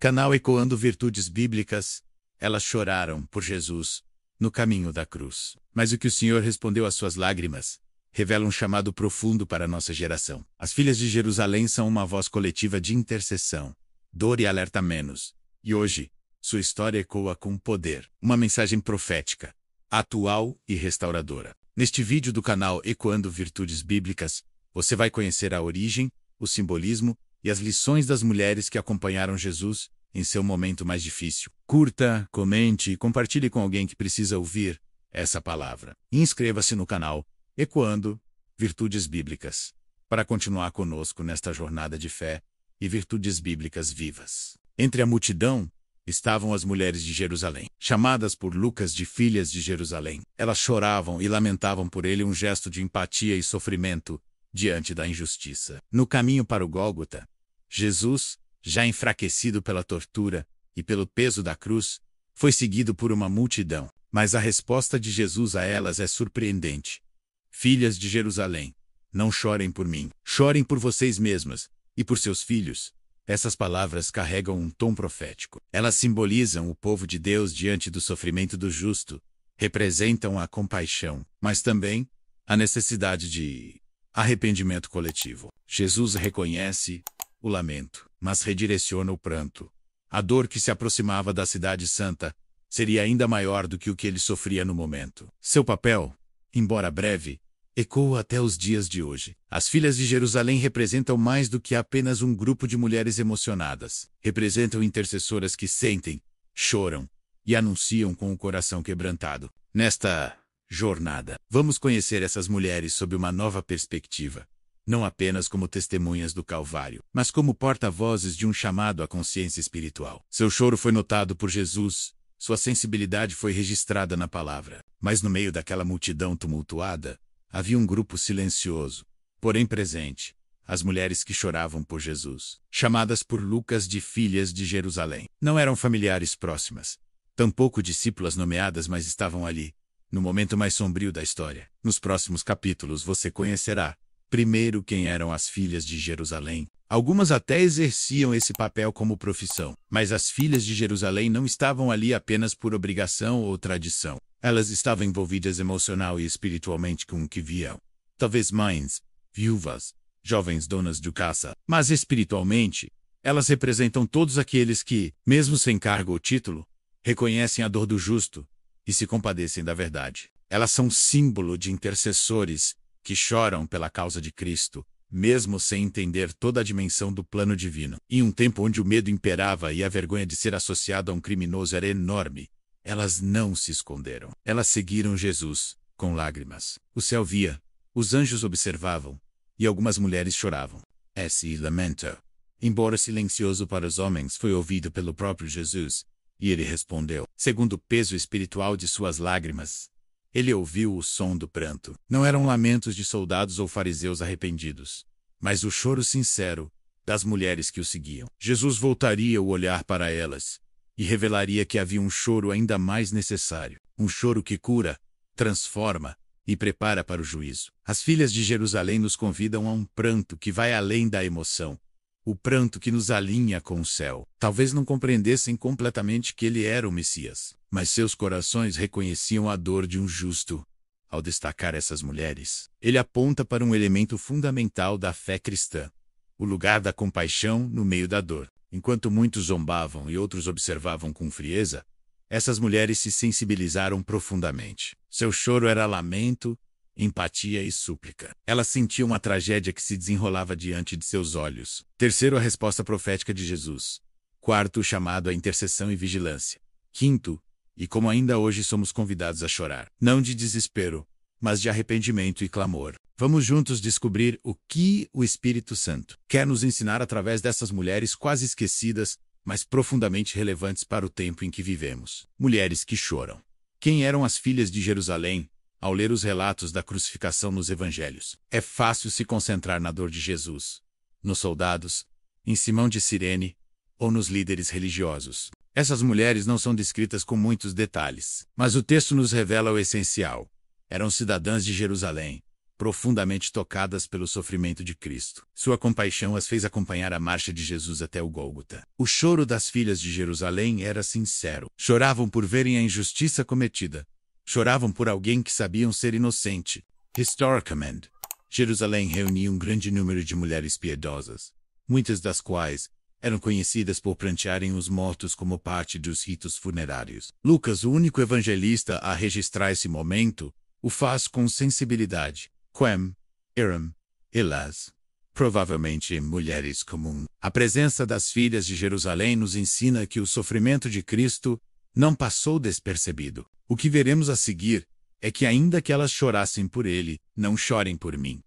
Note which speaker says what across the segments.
Speaker 1: Canal Ecoando Virtudes Bíblicas. Elas choraram por Jesus no caminho da cruz. Mas o que o Senhor respondeu às suas lágrimas revela um chamado profundo para a nossa geração. As filhas de Jerusalém são uma voz coletiva de intercessão, dor e alertamentos. E hoje, sua história ecoa com poder. Uma mensagem profética, atual e restauradora. Neste vídeo do canal Ecoando Virtudes Bíblicas, você vai conhecer a origem, o simbolismo e as lições das mulheres que acompanharam Jesus em seu momento mais difícil. Curta, comente e compartilhe com alguém que precisa ouvir essa palavra. E inscreva-se no canal Ecoando Virtudes Bíblicas para continuar conosco nesta jornada de fé e virtudes bíblicas vivas. Entre a multidão estavam as mulheres de Jerusalém, chamadas por Lucas de filhas de Jerusalém. Elas choravam e lamentavam por ele, um gesto de empatia e sofrimento diante da injustiça. No caminho para o Gólgota, Jesus, já enfraquecido pela tortura e pelo peso da cruz, foi seguido por uma multidão. Mas a resposta de Jesus a elas é surpreendente. Filhas de Jerusalém, não chorem por mim, chorem por vocês mesmas e por seus filhos. Essas palavras carregam um tom profético. Elas simbolizam o povo de Deus diante do sofrimento do justo, representam a compaixão, mas também a necessidade de arrependimento coletivo. Jesus reconhece o lamento, mas redireciona o pranto. A dor que se aproximava da cidade santa seria ainda maior do que o que ele sofria no momento. Seu papel, embora breve, ecoa até os dias de hoje. As filhas de Jerusalém representam mais do que apenas um grupo de mulheres emocionadas. Representam intercessoras que sentem, choram e anunciam com o coração quebrantado. Nesta jornada, vamos conhecer essas mulheres sob uma nova perspectiva. Não apenas como testemunhas do Calvário, mas como porta-vozes de um chamado à consciência espiritual. Seu choro foi notado por Jesus, sua sensibilidade foi registrada na palavra. Mas no meio daquela multidão tumultuada, havia um grupo silencioso, porém presente, as mulheres que choravam por Jesus, chamadas por Lucas de filhas de Jerusalém. Não eram familiares próximas, tampouco discípulas nomeadas, mas estavam ali, no momento mais sombrio da história. Nos próximos capítulos você conhecerá, primeiro, quem eram as filhas de Jerusalém. Algumas até exerciam esse papel como profissão, mas as filhas de Jerusalém não estavam ali apenas por obrigação ou tradição. Elas estavam envolvidas emocional e espiritualmente com o que viam. Talvez mães, viúvas, jovens donas de casa, mas espiritualmente, elas representam todos aqueles que, mesmo sem cargo ou título, reconhecem a dor do justo e se compadecem da verdade. Elas são símbolo de intercessores que choram pela causa de Cristo, mesmo sem entender toda a dimensão do plano divino. Em um tempo onde o medo imperava e a vergonha de ser associado a um criminoso era enorme, elas não se esconderam. Elas seguiram Jesus, com lágrimas. O céu via, os anjos observavam, e algumas mulheres choravam. Esse lamento, embora silencioso para os homens, foi ouvido pelo próprio Jesus, e ele respondeu. Segundo o peso espiritual de suas lágrimas, ele ouviu o som do pranto. Não eram lamentos de soldados ou fariseus arrependidos, mas o choro sincero das mulheres que o seguiam. Jesus voltaria o olhar para elas e revelaria que havia um choro ainda mais necessário. Um choro que cura, transforma e prepara para o juízo. As filhas de Jerusalém nos convidam a um pranto que vai além da emoção. O pranto que nos alinha com o céu. Talvez não compreendessem completamente que ele era o Messias, mas seus corações reconheciam a dor de um justo. Ao destacar essas mulheres, ele aponta para um elemento fundamental da fé cristã: o lugar da compaixão no meio da dor. Enquanto muitos zombavam e outros observavam com frieza, essas mulheres se sensibilizaram profundamente. Seu choro era lamento, empatia e súplica. Elas sentiam a tragédia que se desenrolava diante de seus olhos. Terceiro, a resposta profética de Jesus. Quarto, o chamado à intercessão e vigilância. Quinto, e como ainda hoje somos convidados a chorar, não de desespero, mas de arrependimento e clamor. Vamos juntos descobrir o que o Espírito Santo quer nos ensinar através dessas mulheres quase esquecidas, mas profundamente relevantes para o tempo em que vivemos. Mulheres que choram. Quem eram as filhas de Jerusalém? Ao ler os relatos da crucificação nos evangelhos, é fácil se concentrar na dor de Jesus, nos soldados, em Simão de Cirene ou nos líderes religiosos. Essas mulheres não são descritas com muitos detalhes, mas o texto nos revela o essencial. Eram cidadãs de Jerusalém, profundamente tocadas pelo sofrimento de Cristo. Sua compaixão as fez acompanhar a marcha de Jesus até o Gólgota. O choro das filhas de Jerusalém era sincero. Choravam por verem a injustiça cometida. Choravam por alguém que sabiam ser inocente. Historicamente, Jerusalém reunia um grande número de mulheres piedosas, muitas das quais eram conhecidas por prantearem os mortos como parte dos ritos funerários. Lucas, o único evangelista a registrar esse momento, o faz com sensibilidade. Quem, eram, elas, provavelmente mulheres comuns. A presença das filhas de Jerusalém nos ensina que o sofrimento de Cristo não passou despercebido. O que veremos a seguir é que ainda que elas chorassem por ele, não chorem por mim.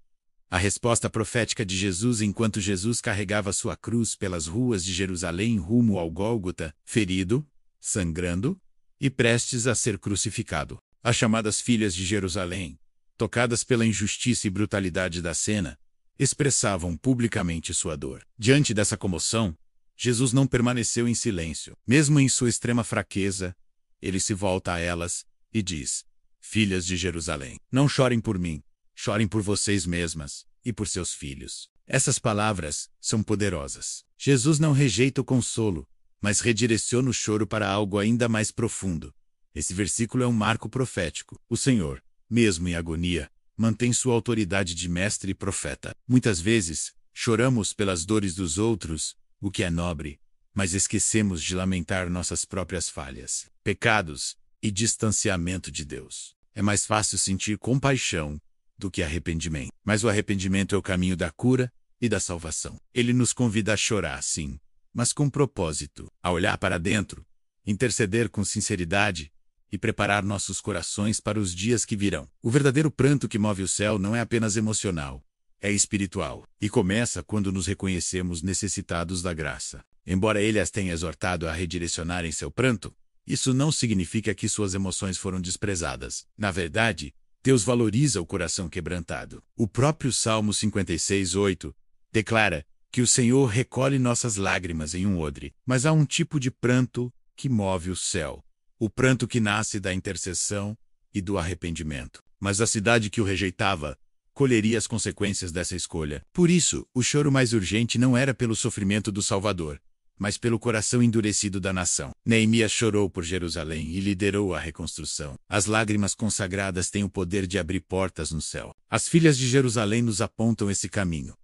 Speaker 1: A resposta profética de Jesus enquanto Jesus carregava sua cruz pelas ruas de Jerusalém rumo ao Gólgota, ferido, sangrando e prestes a ser crucificado. As chamadas filhas de Jerusalém, tocadas pela injustiça e brutalidade da cena, expressavam publicamente sua dor. Diante dessa comoção, Jesus não permaneceu em silêncio. Mesmo em sua extrema fraqueza, ele se volta a elas e diz: Filhas de Jerusalém, não chorem por mim, chorem por vocês mesmas e por seus filhos. Essas palavras são poderosas. Jesus não rejeita o consolo, mas redireciona o choro para algo ainda mais profundo. Esse versículo é um marco profético. O Senhor, mesmo em agonia, mantém sua autoridade de mestre e profeta. Muitas vezes, choramos pelas dores dos outros, o que é nobre, mas esquecemos de lamentar nossas próprias falhas, pecados e distanciamento de Deus. É mais fácil sentir compaixão do que arrependimento. Mas o arrependimento é o caminho da cura e da salvação. Ele nos convida a chorar, sim, mas com propósito, a olhar para dentro, interceder com sinceridade e preparar nossos corações para os dias que virão. O verdadeiro pranto que move o céu não é apenas emocional, é espiritual, e começa quando nos reconhecemos necessitados da graça. Embora ele as tenha exortado a redirecionarem seu pranto, isso não significa que suas emoções foram desprezadas. Na verdade, Deus valoriza o coração quebrantado. O próprio Salmo 56:8 declara que o Senhor recolhe nossas lágrimas em um odre. Mas há um tipo de pranto que move o céu. O pranto que nasce da intercessão e do arrependimento. Mas a cidade que o rejeitava colheria as consequências dessa escolha. Por isso, o choro mais urgente não era pelo sofrimento do Salvador, mas pelo coração endurecido da nação. Neemias chorou por Jerusalém e liderou a reconstrução. As lágrimas consagradas têm o poder de abrir portas no céu. As filhas de Jerusalém nos apontam esse caminho.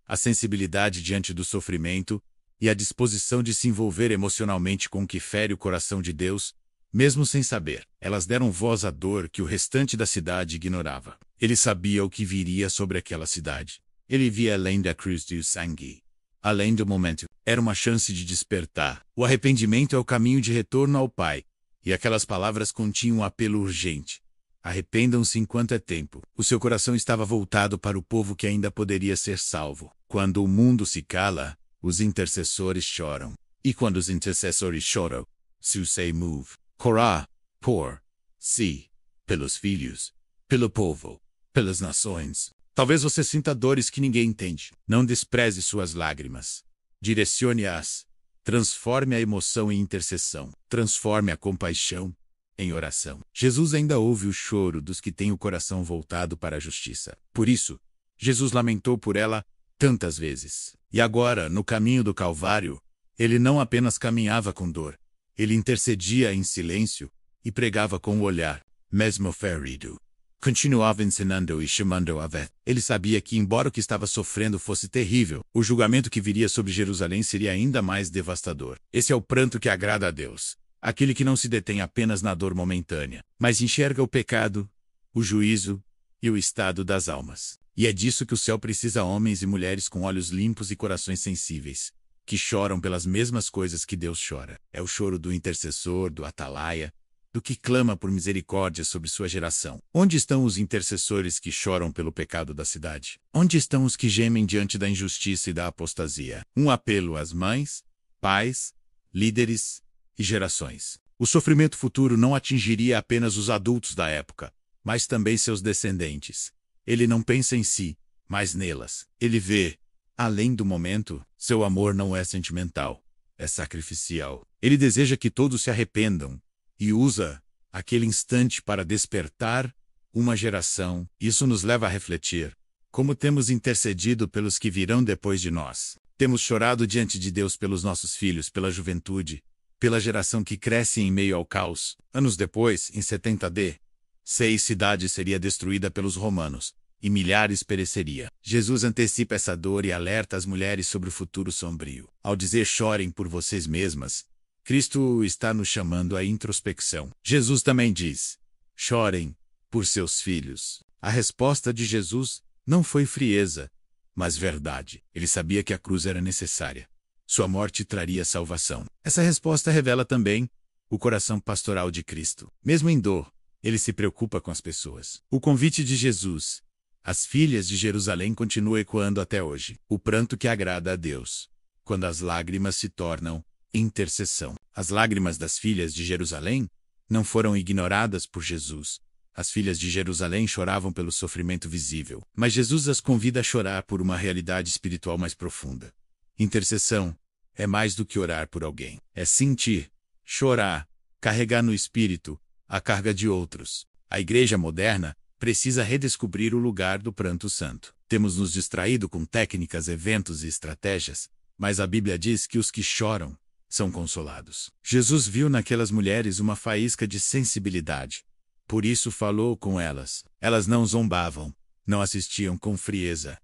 Speaker 1: A sensibilidade diante do sofrimento e a disposição de se envolver emocionalmente com o que fere o coração de Deus, mesmo sem saber. Elas deram voz à dor que o restante da cidade ignorava. Ele sabia o que viria sobre aquela cidade. Ele via além da cruz e o sangue. Além do momento, era uma chance de despertar. O arrependimento é o caminho de retorno ao Pai. E aquelas palavras continham um apelo urgente. Arrependam-se enquanto é tempo. O seu coração estava voltado para o povo que ainda poderia ser salvo. Quando o mundo se cala, os intercessores choram. E quando os intercessores choram, se move. Corá, por si, pelos filhos, pelo povo, pelas nações. Talvez você sinta dores que ninguém entende. Não despreze suas lágrimas. Direcione-as. Transforme a emoção em intercessão. Transforme a compaixão em oração. Jesus ainda ouve o choro dos que têm o coração voltado para a justiça. Por isso, Jesus lamentou por ela tantas vezes. E agora, no caminho do Calvário, ele não apenas caminhava com dor. Ele intercedia em silêncio e pregava com o olhar, mesmo ferido. Continuava ensinando e chamando a ver. Ele sabia que, embora o que estava sofrendo fosse terrível, o julgamento que viria sobre Jerusalém seria ainda mais devastador. Esse é o pranto que agrada a Deus. Aquele que não se detém apenas na dor momentânea, mas enxerga o pecado, o juízo e o estado das almas. E é disso que o céu precisa: homens e mulheres com olhos limpos e corações sensíveis, que choram pelas mesmas coisas que Deus chora. É o choro do intercessor, do atalaia, do que clama por misericórdia sobre sua geração. Onde estão os intercessores que choram pelo pecado da cidade? Onde estão os que gemem diante da injustiça e da apostasia? Um apelo às mães, pais, líderes e gerações. O sofrimento futuro não atingiria apenas os adultos da época, mas também seus descendentes. Ele não pensa em si, mas nelas. Ele vê, além do momento. Seu amor não é sentimental, é sacrificial. Ele deseja que todos se arrependam e usa aquele instante para despertar uma geração. Isso nos leva a refletir. Como temos intercedido pelos que virão depois de nós. Temos chorado diante de Deus pelos nossos filhos, pela juventude, pela geração que cresce em meio ao caos. Anos depois, em 70 AD, 6 cidades seria destruída pelos romanos, e milhares pereceria. Jesus antecipa essa dor e alerta as mulheres sobre o futuro sombrio. Ao dizer chorem por vocês mesmas, Cristo está nos chamando à introspecção. Jesus também diz, chorem por seus filhos. A resposta de Jesus não foi frieza, mas verdade. Ele sabia que a cruz era necessária. Sua morte traria salvação. Essa resposta revela também o coração pastoral de Cristo. Mesmo em dor, ele se preocupa com as pessoas. O convite de Jesus às filhas de Jerusalém continua ecoando até hoje. O pranto que agrada a Deus, quando as lágrimas se tornam intercessão. As lágrimas das filhas de Jerusalém não foram ignoradas por Jesus. As filhas de Jerusalém choravam pelo sofrimento visível, mas Jesus as convida a chorar por uma realidade espiritual mais profunda. Intercessão é mais do que orar por alguém. É sentir, chorar, carregar no espírito a carga de outros. A igreja moderna precisa redescobrir o lugar do pranto santo. Temos nos distraído com técnicas, eventos e estratégias, mas a Bíblia diz que os que choram são consolados. Jesus viu naquelas mulheres uma faísca de sensibilidade. Por isso falou com elas. Elas não zombavam, não assistiam com frieza.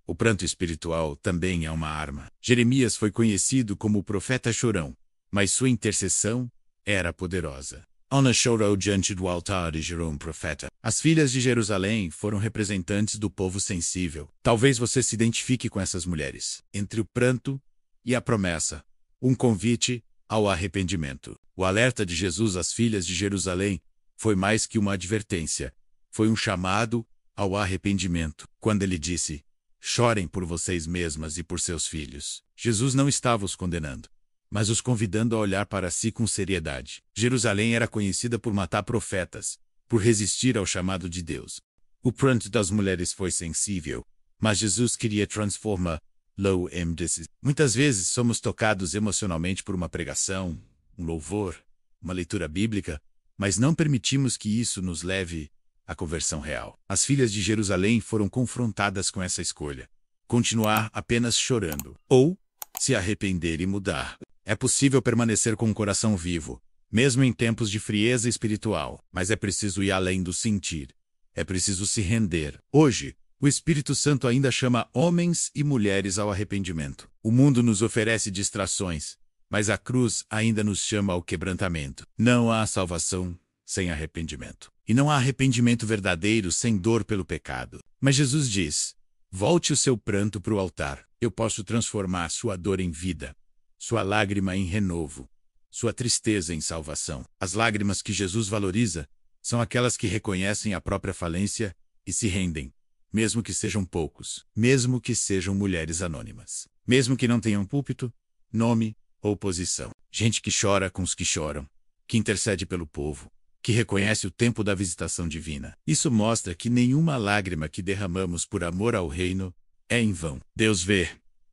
Speaker 1: O pranto espiritual também é uma arma. Jeremias foi conhecido como o profeta chorão, mas sua intercessão era poderosa. Ana chorou diante do altar de Jerome, profeta. As filhas de Jerusalém foram representantes do povo sensível. Talvez você se identifique com essas mulheres. Entre o pranto e a promessa, um convite ao arrependimento. O alerta de Jesus às filhas de Jerusalém foi mais que uma advertência. Foi um chamado ao arrependimento. Quando ele disse, chorem por vocês mesmas e por seus filhos. Jesus não estava os condenando, mas os convidando a olhar para si com seriedade. Jerusalém era conhecida por matar profetas, por resistir ao chamado de Deus. O pranto das mulheres foi sensível, mas Jesus queria transformar low emphasis. Muitas vezes somos tocados emocionalmente por uma pregação, um louvor, uma leitura bíblica, mas não permitimos que isso nos leve à conversão real. As filhas de Jerusalém foram confrontadas com essa escolha. Continuar apenas chorando, ou se arrepender e mudar. É possível permanecer com o coração vivo, mesmo em tempos de frieza espiritual, mas é preciso ir além do sentir. É preciso se render. Hoje, o Espírito Santo ainda chama homens e mulheres ao arrependimento. O mundo nos oferece distrações, mas a cruz ainda nos chama ao quebrantamento. Não há salvação sem arrependimento. E não há arrependimento verdadeiro sem dor pelo pecado. Mas Jesus diz, volte o seu pranto para o altar. Eu posso transformar sua dor em vida, sua lágrima em renovo, sua tristeza em salvação. As lágrimas que Jesus valoriza são aquelas que reconhecem a própria falência e se rendem, mesmo que sejam poucos, mesmo que sejam mulheres anônimas, mesmo que não tenham púlpito, nome ou posição. Gente que chora com os que choram, que intercede pelo povo, que reconhece o tempo da visitação divina. Isso mostra que nenhuma lágrima que derramamos por amor ao reino é em vão. Deus vê,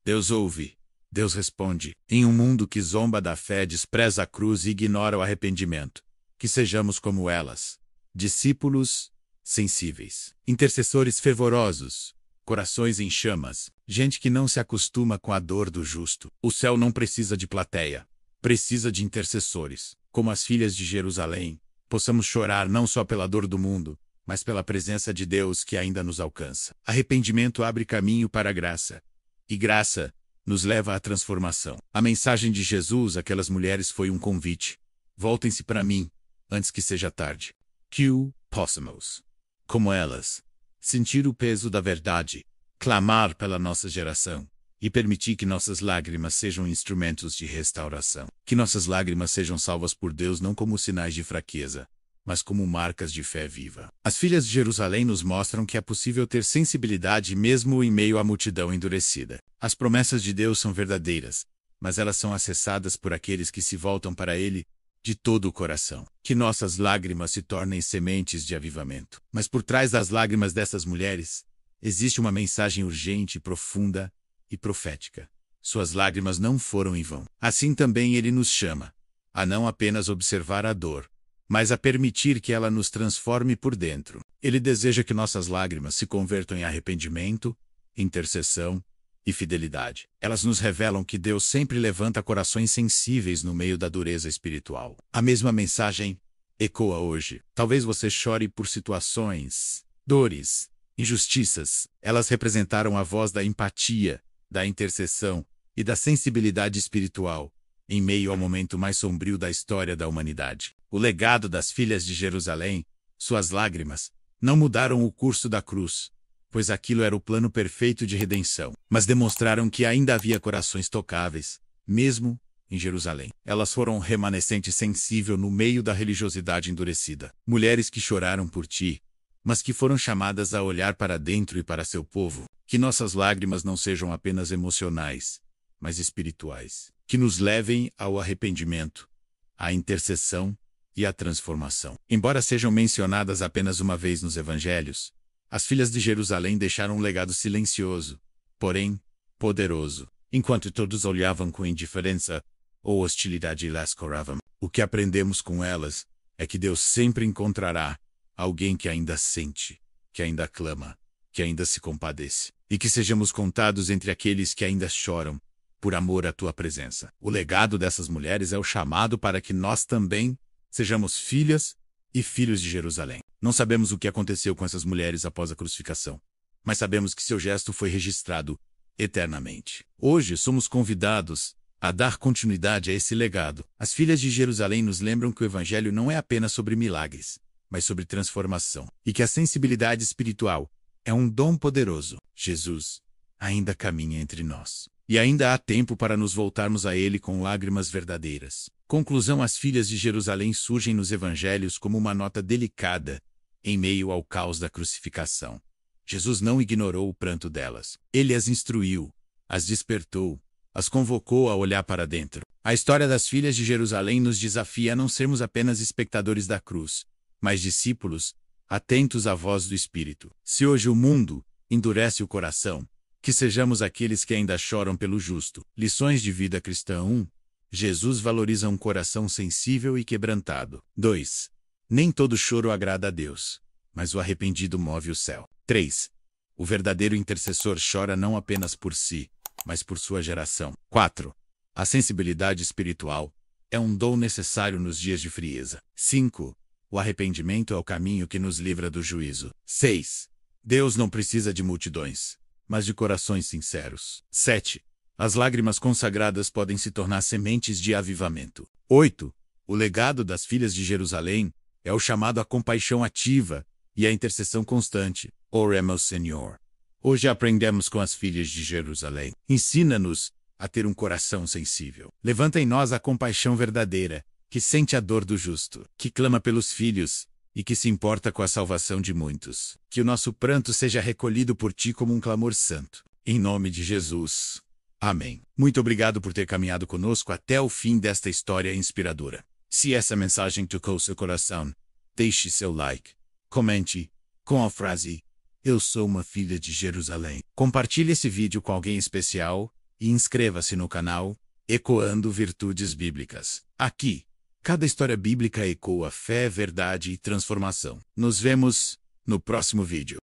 Speaker 1: Deus ouve, Deus responde. Em um mundo que zomba da fé, despreza a cruz e ignora o arrependimento, que sejamos como elas, discípulos sensíveis, intercessores fervorosos, corações em chamas, gente que não se acostuma com a dor do justo. O céu não precisa de plateia, precisa de intercessores, como as filhas de Jerusalém. Possamos chorar não só pela dor do mundo, mas pela presença de Deus que ainda nos alcança. Arrependimento abre caminho para a graça, e graça nos leva à transformação. A mensagem de Jesus àquelas mulheres foi um convite. Voltem-se para mim, antes que seja tarde. Que possamos, como elas, sentir o peso da verdade, clamar pela nossa geração, e permitir que nossas lágrimas sejam instrumentos de restauração. Que nossas lágrimas sejam salvas por Deus não como sinais de fraqueza, mas como marcas de fé viva. As filhas de Jerusalém nos mostram que é possível ter sensibilidade mesmo em meio à multidão endurecida. As promessas de Deus são verdadeiras, mas elas são acessadas por aqueles que se voltam para Ele de todo o coração. Que nossas lágrimas se tornem sementes de avivamento. Mas por trás das lágrimas dessas mulheres, existe uma mensagem urgente, profunda e profética. Suas lágrimas não foram em vão. Assim também Ele nos chama a não apenas observar a dor, mas a permitir que ela nos transforme por dentro. Ele deseja que nossas lágrimas se convertam em arrependimento, intercessão e fidelidade. Elas nos revelam que Deus sempre levanta corações sensíveis no meio da dureza espiritual. A mesma mensagem ecoa hoje. Talvez você chore por situações, dores, injustiças. Elas representaram a voz da empatia, da intercessão e da sensibilidade espiritual, em meio ao momento mais sombrio da história da humanidade. O legado das filhas de Jerusalém, suas lágrimas, não mudaram o curso da cruz, pois aquilo era o plano perfeito de redenção, mas demonstraram que ainda havia corações tocáveis, mesmo em Jerusalém. Elas foram um remanescente sensível no meio da religiosidade endurecida. Mulheres que choraram por ti, mas que foram chamadas a olhar para dentro e para seu povo. Que nossas lágrimas não sejam apenas emocionais, mas espirituais. Que nos levem ao arrependimento, à intercessão e à transformação. Embora sejam mencionadas apenas uma vez nos evangelhos, as filhas de Jerusalém deixaram um legado silencioso, porém poderoso. Enquanto todos olhavam com indiferença ou hostilidade e las coravam, o que aprendemos com elas é que Deus sempre encontrará alguém que ainda sente, que ainda clama, que ainda se compadece, e que sejamos contados entre aqueles que ainda choram por amor à tua presença. O legado dessas mulheres é o chamado para que nós também sejamos filhas e filhos de Jerusalém. Não sabemos o que aconteceu com essas mulheres após a crucificação, mas sabemos que seu gesto foi registrado eternamente. Hoje somos convidados a dar continuidade a esse legado. As filhas de Jerusalém nos lembram que o Evangelho não é apenas sobre milagres, mas sobre transformação, e que a sensibilidade espiritual é um dom poderoso. Jesus ainda caminha entre nós, e ainda há tempo para nos voltarmos a Ele com lágrimas verdadeiras. Conclusão: as filhas de Jerusalém surgem nos Evangelhos como uma nota delicada em meio ao caos da crucificação. Jesus não ignorou o pranto delas. Ele as instruiu, as despertou, as convocou a olhar para dentro. A história das filhas de Jerusalém nos desafia a não sermos apenas espectadores da cruz, mas discípulos, atentos à voz do Espírito. Se hoje o mundo endurece o coração, que sejamos aqueles que ainda choram pelo justo. Lições de vida cristã. 1. Jesus valoriza um coração sensível e quebrantado. 2. Nem todo choro agrada a Deus, mas o arrependido move o céu. 3. O verdadeiro intercessor chora não apenas por si, mas por sua geração. 4. A sensibilidade espiritual é um dom necessário nos dias de frieza. 5. O arrependimento é o caminho que nos livra do juízo. 6. Deus não precisa de multidões, mas de corações sinceros. 7. As lágrimas consagradas podem se tornar sementes de avivamento. 8. O legado das filhas de Jerusalém é o chamado à compaixão ativa e à intercessão constante. Oremos, Senhor. Hoje aprendemos com as filhas de Jerusalém. Ensina-nos a ter um coração sensível. Levanta em nós a compaixão verdadeira, que sente a dor do justo, que clama pelos filhos e que se importa com a salvação de muitos. Que o nosso pranto seja recolhido por ti como um clamor santo. Em nome de Jesus. Amém. Muito obrigado por ter caminhado conosco até o fim desta história inspiradora. Se essa mensagem tocou seu coração, deixe seu like, comente com a frase "Eu sou uma filha de Jerusalém". Compartilhe esse vídeo com alguém especial e inscreva-se no canal Ecoando Virtudes Bíblicas. Aqui, cada história bíblica ecoa fé, verdade e transformação. Nos vemos no próximo vídeo.